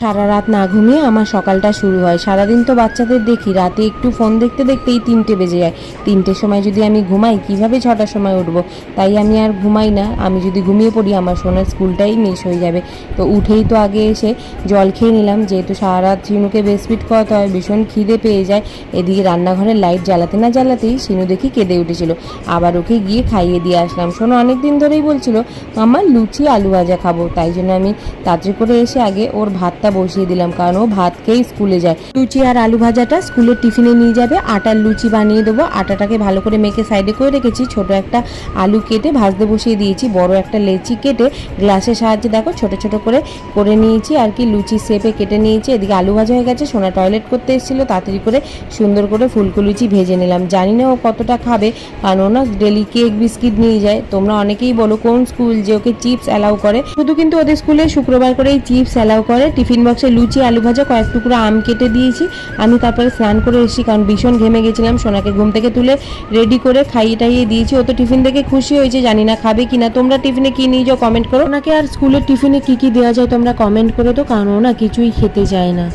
সারা রাত না ঘুমিয়ে আমার সকালটা শুরু হয়। সারাদিন তো বাচ্চাদের দেখি রাতে একটু ফোন দেখতে দেখতেই 3টে বেজে যায়। 3টের সময় যদি আমি ঘুমাই কিভাবে 6টার সময় উঠবো? তাই আমি আর ঘুমাই না। আমি যদি ঘুমিয়ে পড়ি আমার সোনার স্কুলটাই মিস হয়ে যাবে। তো উঠেই তো আগে এসে জল খেয়ে নিলাম, যেহেতু সারা রাত শিনুকে ব্রেস্টফিড করাতে হয়, ভীষণ খিদে পেয়ে যায়। এদিকে রান্নাঘরের লাইট জ্বালাতে না জ্বালাতেই শিনু দেখি কেঁদে উঠেছিল। আবার ওকে গিয়ে খাইয়ে দিয়ে আসলাম। সোনু অনেক দিন ধরেই বলছিল মাম্মা লুচি আলু ভাজা খাবো, তাই জন্য আমি তাড়াতাড়ি করে এসে আগে ওর ভাতটা বসিয়ে দিলাম, কারণ ও ভাত খেয়েই স্কুলে যায়। লুচি আর আলু ভাজাটা স্কুলের টিফিনে নিয়ে যাবে। আটার লুচি বানিয়ে দেবো। আটাটাকে ভালো করে মেখে সাইডে করে রেখেছি। ছোট একটা আলু কেটে ভাজতে বসিয়ে দিয়েছি। বড় একটা লেচি কেটে গ্লাসের সাহায্যে দেখো ছোট ছোট করে নিয়েছি আর কি, লুচি শেপে কেটে নিয়েছি। এদিকে আলু ভাজা হয়ে গেছে। সোনা টয়লেট করতে এসেছিলো, তাড়াতাড়ি করে সুন্দর করে ফুলকো লুচি ভেজে নিলাম। জানি না ও কতটা খাবে, কারণ ও না ডেলি কেক বিস্কিট নিয়ে যায়। তোমরা অনেকেই বলো কোন স্কুল যে ওকে চিপস অ্যালাউ করে, শুধু কিন্তু ওদের স্কুলে শুক্রবার করে এই চিপস অ্যালাউ করে। টিফিন বক্সে লুচি আলু ভাজা কয়েক টুকরো আম কেটে দিয়েছি। আমি তারপরে স্নান করে এসেছি, কারণ ভীষণ ঘেমে গেছিলাম। সোনাকে ঘুম থেকে তুলে রেডি করে খাইয়ে টাইয়ে দিয়েছি। ও তো টিফিন দেখে খুশি হয়েছে, জানি না খাবে কিনা। তোমরা টিফিনে কি নিয়ে যাও কমেন্ট করো। ওনাকে আর স্কুলের টিফিনে কি কি দেওয়া যায় তোমরা কমেন্ট করে তো, কারণ ও না কিছুই খেতে চায় না।